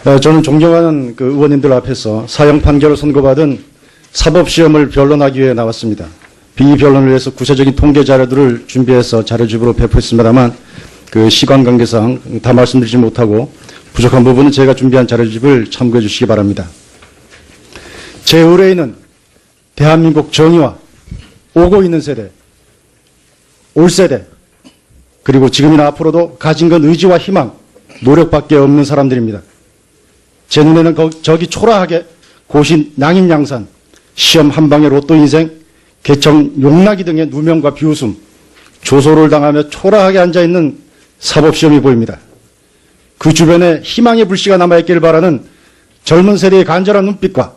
저는 존경하는 그 의원님들 앞에서 사형 판결을 선고받은 사법시험을 변론하기 위해 나왔습니다. 비변론을 위해서 구체적인 통계 자료들을 준비해서 자료집으로 배포했습니다만 그 시간 관계상 다 말씀드리지 못하고 부족한 부분은 제가 준비한 자료집을 참고해 주시기 바랍니다. 제 의뢰인은 대한민국 정의와 오고 있는 세대, 올 세대, 그리고 지금이나 앞으로도 가진 건 의지와 희망, 노력밖에 없는 사람들입니다. 제 눈에는 저기 초라하게 고시 낭인양산, 시험 한 방의 로또 인생, 개청 용나기 등의 누명과 비웃음, 조소를 당하며 초라하게 앉아있는 사법시험이 보입니다. 그 주변에 희망의 불씨가 남아있기를 바라는 젊은 세대의 간절한 눈빛과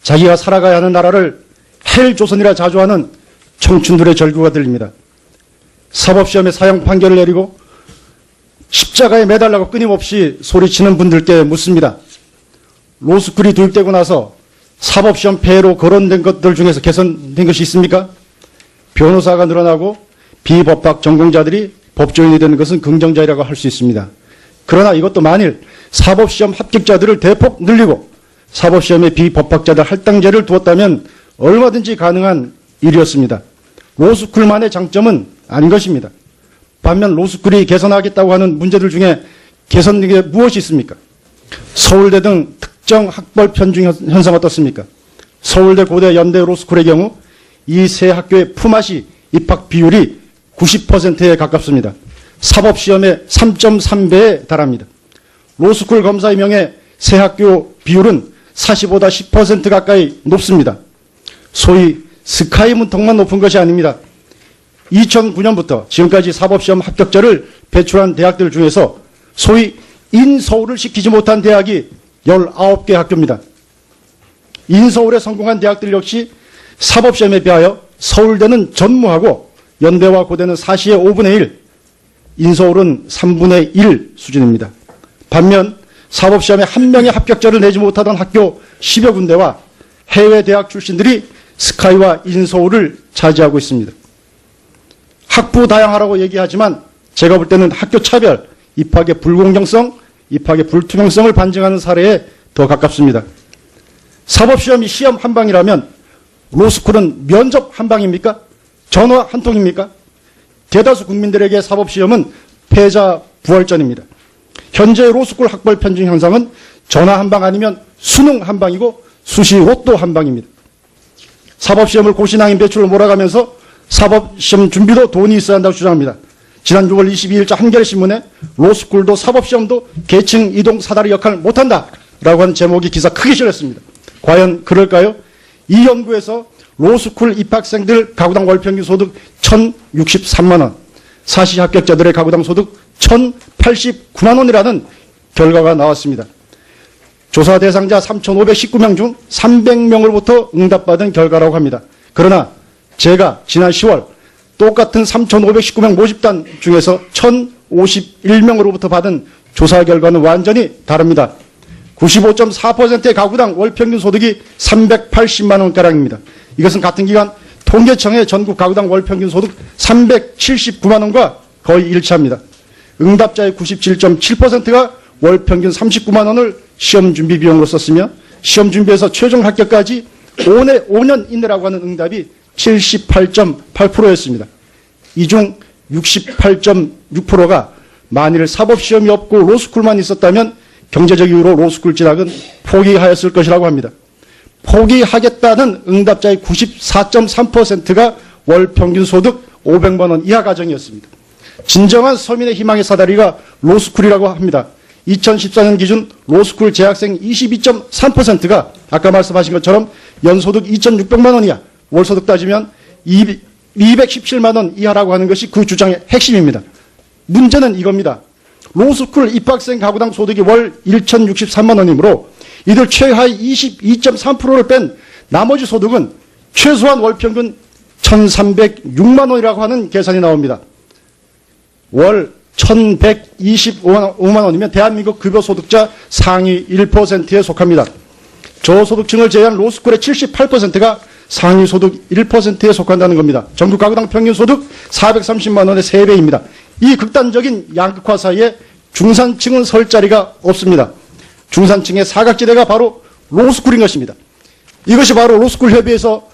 자기가 살아가야 하는 나라를 헬조선이라 자조하는 청춘들의 절규가 들립니다. 사법시험에 사형 판결을 내리고 십자가에 매달라고 끊임없이 소리치는 분들께 묻습니다. 로스쿨이 도입되고 나서 사법시험 폐해로 거론된 것들 중에서 개선된 것이 있습니까? 변호사가 늘어나고 비법학 전공자들이 법조인이 되는 것은 긍정적이라고 할 수 있습니다. 그러나 이것도 만일 사법시험 합격자들을 대폭 늘리고 사법시험에 비법학자들 할당제를 두었다면 얼마든지 가능한 일이었습니다. 로스쿨만의 장점은 아닌 것입니다. 반면 로스쿨이 개선하겠다고 하는 문제들 중에 개선된 게 무엇이 있습니까? 서울대 등 특정 학벌 편중 현상 어떻습니까? 서울대, 고대, 연대, 로스쿨의 경우 이 세 학교의 품앗이 입학 비율이 90%에 가깝습니다. 사법시험의 3.3배에 달합니다. 로스쿨 검사의 명예 세 학교 비율은 사시보다 10% 가까이 높습니다. 소위 스카이 문턱만 높은 것이 아닙니다. 2009년부터 지금까지 사법시험 합격자를 배출한 대학들 중에서 소위 인서울을 시키지 못한 대학이 19개 학교입니다. 인서울에 성공한 대학들 역시 사법시험에 비하여 서울대는 전무하고 연대와 고대는 사시의 5분의 1, 인서울은 3분의 1 수준입니다. 반면 사법시험에 한 명의 합격자를 내지 못하던 학교 10여 군데와 해외 대학 출신들이 스카이와 인서울을 차지하고 있습니다. 학부 다양하라고 얘기하지만 제가 볼 때는 학교 차별, 입학의 불공정성, 입학의 불투명성을 반증하는 사례에 더 가깝습니다. 사법시험이 시험 한 방이라면 로스쿨은 면접 한 방입니까? 전화 한 통입니까? 대다수 국민들에게 사법시험은 패자 부활전입니다. 현재 로스쿨 학벌 편중 현상은 전화 한 방 아니면 수능 한 방이고 수시 로또 한 방입니다. 사법시험을 고시낭인 배출로 몰아가면서 사법시험 준비도 돈이 있어야 한다고 주장합니다. 지난 6월 22일자 한겨레신문에 로스쿨도 사법시험도 계층 이동 사다리 역할을 못한다라고 하는 제목이 기사 크게 실렸습니다. 과연 그럴까요? 이 연구에서 로스쿨 입학생들 가구당 월평균 소득 1,063만 원, 사시 합격자들의 가구당 소득 1,089만 원이라는 결과가 나왔습니다. 조사 대상자 3,519명 중 300명으로부터 응답받은 결과라고 합니다. 그러나 제가 지난 10월 똑같은 3,519명 모집단 중에서 1,051명으로부터 받은 조사 결과는 완전히 다릅니다. 95.4%의 가구당 월평균 소득이 380만 원가량입니다. 이것은 같은 기간 통계청의 전국 가구당 월평균 소득 379만 원과 거의 일치합니다. 응답자의 97.7%가 월평균 39만 원을 시험 준비 비용으로 썼으며 시험 준비에서 최종 합격까지 5년 이내라고 하는 응답이 78.8%였습니다. 이 중 68.6%가 만일 사법시험이 없고 로스쿨만 있었다면 경제적 이유로 로스쿨 진학은 포기하였을 것이라고 합니다. 포기하겠다는 응답자의 94.3%가 월평균 소득 500만 원 이하 가정이었습니다. 진정한 서민의 희망의 사다리가 로스쿨이라고 합니다. 2014년 기준 로스쿨 재학생 22.3%가 아까 말씀하신 것처럼 연소득 2,600만 원 이하, 월소득 따지면 217만 원 이하라고 하는 것이 그 주장의 핵심입니다. 문제는 이겁니다. 로스쿨 입학생 가구당 소득이 월 1,063만 원이므로 이들 최하위 22.3%를 뺀 나머지 소득은 최소한 월평균 1,306만 원이라고 하는 계산이 나옵니다. 월 1,125만 원이면 대한민국 급여 소득자 상위 1%에 속합니다. 저소득층을 제외한 로스쿨의 78%가 상위 소득 1%에 속한다는 겁니다. 전국 가구당 평균 소득 430만 원의 3배입니다. 이 극단적인 양극화 사이에 중산층은 설 자리가 없습니다. 중산층의 사각지대가 바로 로스쿨인 것입니다. 이것이 바로 로스쿨 협의회에서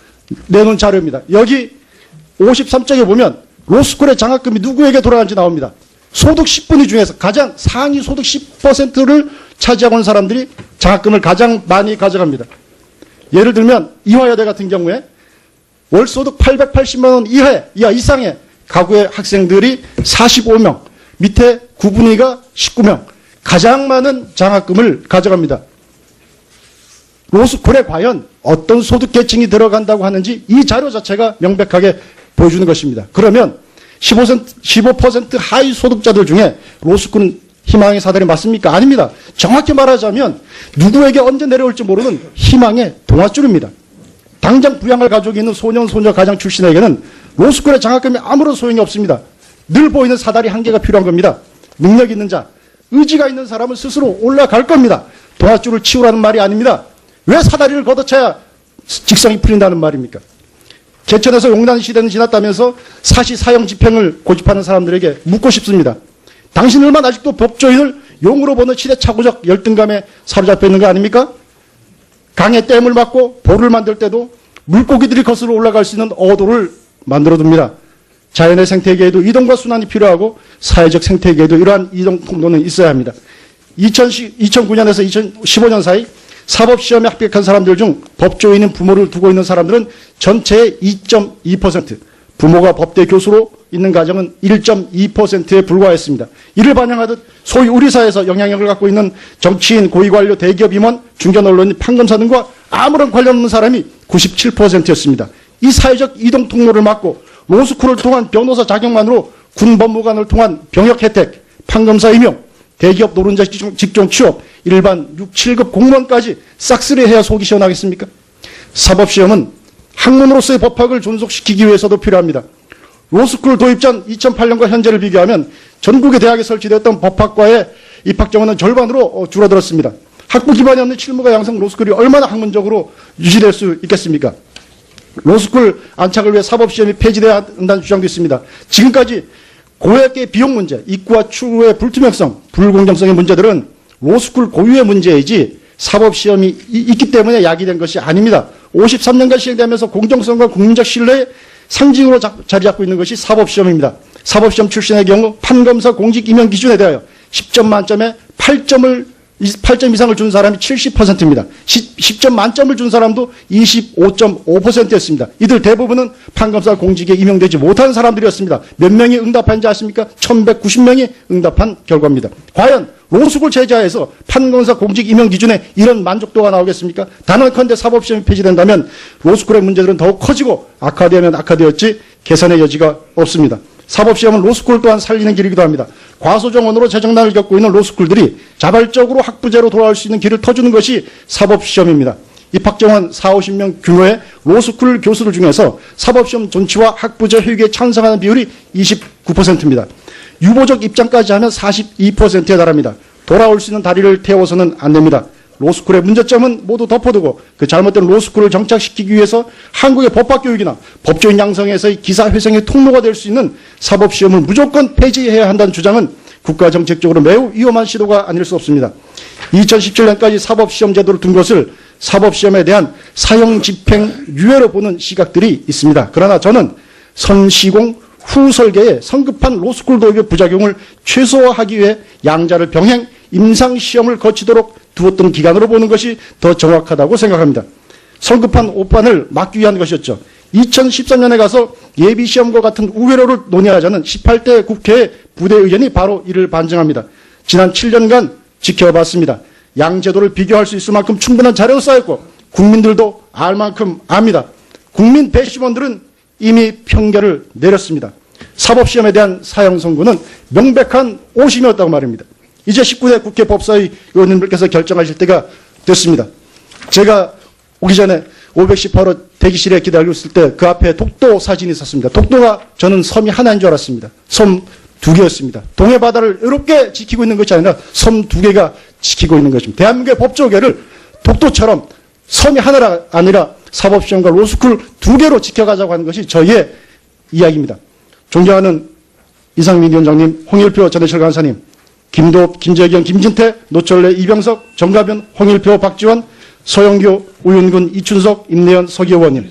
내놓은 자료입니다. 여기 53쪽에 보면 로스쿨의 장학금이 누구에게 돌아가는지 나옵니다. 소득 10분위 중에서 가장 상위 소득 10%를 차지하고 있는 사람들이 장학금을 가장 많이 가져갑니다. 예를 들면 이화여대 같은 경우에 월소득 880만 원 이하 이상의 가구의 학생들이 45명, 밑에 9분위가 19명, 가장 많은 장학금을 가져갑니다. 로스쿨에 과연 어떤 소득 계층이 들어간다고 하는지 이 자료 자체가 명백하게 보여주는 것입니다. 그러면 15% 하위 소득자들 중에 로스쿨은 희망의 사다리 맞습니까? 아닙니다. 정확히 말하자면 누구에게 언제 내려올지 모르는 희망의 동아줄입니다. 당장 부양할 가족이 있는 소년, 소녀 가장 출신에게는 로스쿨의 장학금이 아무런 소용이 없습니다. 늘 보이는 사다리 한 개가 필요한 겁니다. 능력 있는 자, 의지가 있는 사람은 스스로 올라갈 겁니다. 동아줄을 치우라는 말이 아닙니다. 왜 사다리를 걷어차야 직성이 풀린다는 말입니까? 개천에서 용난 시대는 지났다면서 사형 집행을 고집하는 사람들에게 묻고 싶습니다. 당신들만 아직도 법조인을 용으로 보는 시대착오적 열등감에 사로잡혀 있는 거 아닙니까? 강에 댐을 막고 볼을 만들 때도 물고기들이 거슬러 올라갈 수 있는 어도를 만들어둡니다. 자연의 생태계에도 이동과 순환이 필요하고 사회적 생태계에도 이러한 이동 통로는 있어야 합니다. 2009년에서 2015년 사이 사법시험에 합격한 사람들 중 법조인인 부모를 두고 있는 사람들은 전체의 2.2%, 부모가 법대 교수로 있는 가정은 1.2%에 불과했습니다. 이를 반영하듯 소위 우리 사회에서 영향력을 갖고 있는 정치인, 고위관료, 대기업 임원, 중견 언론인, 판검사 등과 아무런 관련 없는 사람이 97%였습니다. 이 사회적 이동 통로를 막고 로스쿨을 통한 변호사 자격만으로 군 법무관을 통한 병역 혜택, 판검사 임용, 대기업 노른자 직종 취업, 일반 6, 7급 공무원까지 싹쓸이해야 속이 시원하겠습니까? 사법시험은 학문으로서의 법학을 존속시키기 위해서도 필요합니다. 로스쿨 도입 전 2008년과 현재를 비교하면 전국의 대학에 설치되었던 법학과의 입학 정원은 절반으로 줄어들었습니다. 학부 기반이 없는 실무가 양성 로스쿨이 얼마나 학문적으로 유지될 수 있겠습니까? 로스쿨 안착을 위해 사법시험이 폐지돼야 한다는 주장도 있습니다. 지금까지 고액의 비용 문제, 입구와 출구의 불투명성, 불공정성의 문제들은 로스쿨 고유의 문제이지 사법시험이 있기 때문에 야기된 것이 아닙니다. 53년간 시행되면서 공정성과 국민적 신뢰의 상징으로 자리 잡고 있는 것이 사법시험입니다. 사법시험 출신의 경우 판검사 공직 임용 기준에 대하여 10점 만점에 8점 이상을 준 사람이 70%입니다. 10점 만점을 준 사람도 25.5%였습니다. 이들 대부분은 판검사 공직에 임용되지 못한 사람들이었습니다. 몇 명이 응답한지 아십니까? 1190명이 응답한 결과입니다. 과연 로스쿨 제자에서 판검사 공직 임용 기준에 이런 만족도가 나오겠습니까? 단언컨대 사법시험이 폐지된다면 로스쿨의 문제들은 더욱 커지고 악화되면 악화되었지 개선의 여지가 없습니다. 사법시험은 로스쿨 또한 살리는 길이기도 합니다. 과소정원으로 재정난을 겪고 있는 로스쿨들이 자발적으로 학부제로 돌아올 수 있는 길을 터주는 것이 사법시험입니다. 입학정원 40~50명 규모의 로스쿨 교수들 중에서 사법시험 존치와 학부제 효육에 찬성하는 비율이 29%입니다. 유보적 입장까지 하면 42%에 달합니다. 돌아올 수 있는 다리를 태워서는 안 됩니다. 로스쿨의 문제점은 모두 덮어두고 그 잘못된 로스쿨을 정착시키기 위해서 한국의 법학교육이나 법조인 양성에서의 기사회생의 통로가 될 수 있는 사법시험을 무조건 폐지해야 한다는 주장은 국가정책적으로 매우 위험한 시도가 아닐 수 없습니다. 2017년까지 사법시험 제도를 둔 것을 사법시험에 대한 사형 집행 유예로 보는 시각들이 있습니다. 그러나 저는 선시공 후설계의 성급한 로스쿨 도입의 부작용을 최소화하기 위해 양자를 병행 임상시험을 거치도록 두었던 기간으로 보는 것이 더 정확하다고 생각합니다. 성급한 오판을 막기 위한 것이었죠. 2013년에 가서 예비시험과 같은 우회로를 논의하자는 18대 국회의 부대 의견이 바로 이를 반증합니다. 지난 7년간 지켜봤습니다. 양제도를 비교할 수 있을 만큼 충분한 자료가 쌓였고 국민들도 알 만큼 압니다. 국민 배심원들은 이미 평결을 내렸습니다. 사법시험에 대한 사형 선고는 명백한 오심이었다고 말입니다. 이제 19대 국회 법사위 의원님들께서 결정하실 때가 됐습니다. 제가 오기 전에 518호 대기실에 기다리고 있을 때 그 앞에 독도 사진이 있었습니다. 독도가 저는 섬이 하나인 줄 알았습니다. 섬 2개였습니다. 동해 바다를 이렇게 지키고 있는 것이 아니라 섬 2개가 지키고 있는 것입니다. 대한민국의 법조계를 독도처럼 섬이 하나가 아니라 사법시험과 로스쿨 2개로 지켜가자고 하는 것이 저희의 이야기입니다. 존경하는 이상민 위원장님, 홍일표 전해철 간사님, 김도읍, 김재경, 김진태, 노철래, 이병석, 정가변, 홍일표, 박지원, 서영교, 우윤근, 이춘석, 임내연, 서기호 의원님.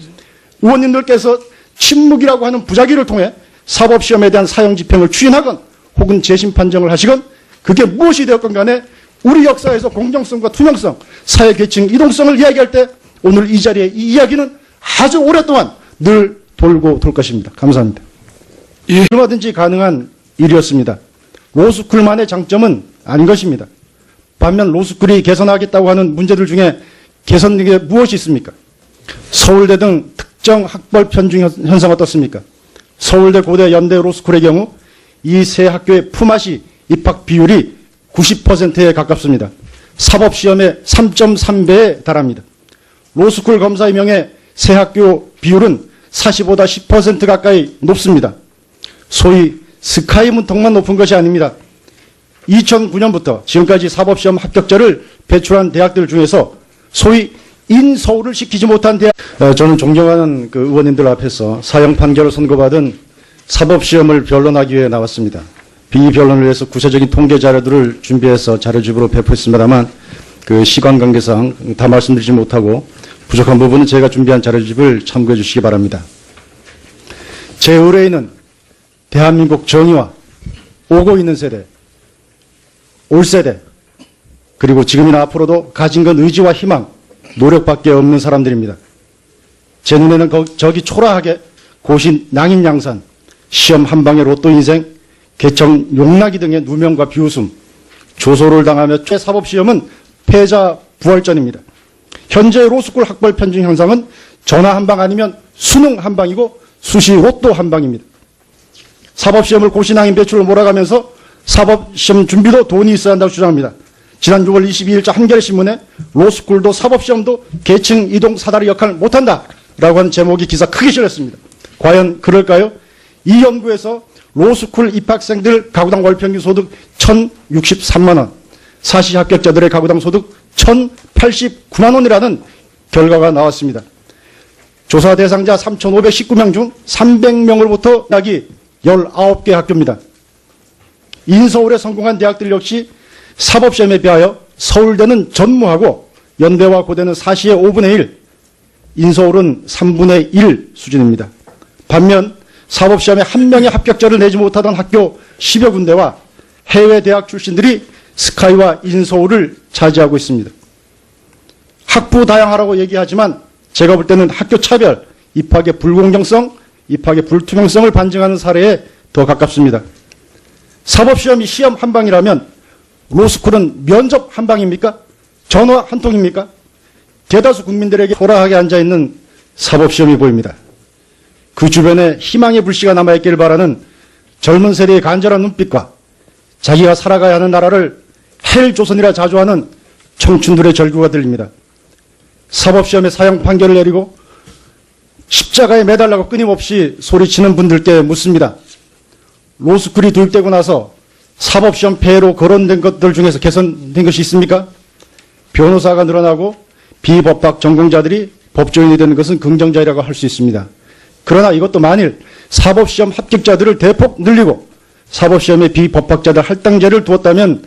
의원님들께서 침묵이라고 하는 부작위를 통해 사법시험에 대한 사형집행을 추진하건 혹은 재심판정을 하시건 그게 무엇이 되었건 간에 우리 역사에서 공정성과 투명성, 사회계층 이동성을 이야기할 때 오늘 이 자리에 이 이야기는 아주 오랫동안 늘 돌고 돌 것입니다. 감사합니다. 예. 얼마든지 가능한 일이었습니다. 로스쿨만의 장점은 아닌 것입니다. 반면 로스쿨이 개선하겠다고 하는 문제들 중에 개선력이 무엇이 있습니까? 서울대 등 특정 학벌 편중 현상 어떻습니까? 서울대, 고대, 연대, 로스쿨의 경우 이 세 학교의 품앗이 입학 비율이 90%에 가깝습니다. 사법시험의 3.3배에 달합니다. 로스쿨 검사의 명예 세 학교 비율은 45다 10% 가까이 높습니다. 소위 스카이 문턱만 높은 것이 아닙니다. 2009년부터 지금까지 사법시험 합격자를 배출한 대학들 중에서 소위 인서울을 시키지 못한 대학, 저는 존경하는 그 의원님들 앞에서 사형 판결을 선고받은 사법시험을 변론하기 위해 나왔습니다. 비변론을 위해서 구체적인 통계 자료들을 준비해서 자료집으로 배포했습니다만 그 시간 관계상 다 말씀드리지 못하고 부족한 부분은 제가 준비한 자료집을 참고해 주시기 바랍니다. 제 의뢰인은 대한민국 정의와 오고 있는 세대, 올 세대, 그리고 지금이나 앞으로도 가진 건 의지와 희망, 노력밖에 없는 사람들입니다. 제 눈에는 저기 초라하게 고신 낭인양산, 시험 한 방의 로또 인생, 개청 용나기 등의 누명과 비웃음, 조소를 당하며 사법시험은 패자 부활전입니다. 현재 로스쿨 학벌 편중 현상은 전화 한 방 아니면 수능 한 방이고 수시 로또 한 방입니다. 사법시험을 고시낭인 배출을 몰아가면서 사법시험 준비도 돈이 있어야 한다고 주장합니다. 지난 6월 22일자 한겨레신문에 로스쿨도 사법시험도 계층 이동 사다리 역할을 못한다라고 하는 제목이 기사 크게 실렸습니다. 과연 그럴까요? 이 연구에서 로스쿨 입학생들 가구당 월평균 소득 1,063만 원, 사시 합격자들의 가구당 소득 1,089만 원이라는 결과가 나왔습니다. 조사 대상자 3,519명 중 300명으로부터 낙이 19개 학교입니다. 인서울에 성공한 대학들 역시 사법시험에 비하여 서울대는 전무하고 연대와 고대는 사시의 5분의 1, 인서울은 3분의 1 수준입니다. 반면 사법시험에 한 명의 합격자를 내지 못하던 학교 10여 군데와 해외 대학 출신들이 스카이와 인서울을 차지하고 있습니다. 학부 다양하라고 얘기하지만 제가 볼 때는 학교 차별, 입학의 불공정성, 입학의 불투명성을 반증하는 사례에 더 가깝습니다. 사법시험이 시험 한 방이라면 로스쿨은 면접 한 방입니까? 전화 한 통입니까? 대다수 국민들에게 초라하게 앉아있는 사법시험이 보입니다. 그 주변에 희망의 불씨가 남아있기를 바라는 젊은 세대의 간절한 눈빛과 자기가 살아가야 하는 나라를 헬조선이라 자조하는 청춘들의 절규가 들립니다. 사법시험에 사형 판결을 내리고 십자가에 매달라고 끊임없이 소리치는 분들께 묻습니다. 로스쿨이 도입되고 나서 사법시험 폐해로 거론된 것들 중에서 개선된 것이 있습니까? 변호사가 늘어나고 비법학 전공자들이 법조인이 되는 것은 긍정적이라고 할 수 있습니다. 그러나 이것도 만일 사법시험 합격자들을 대폭 늘리고 사법시험의 비법학자들 할당제를 두었다면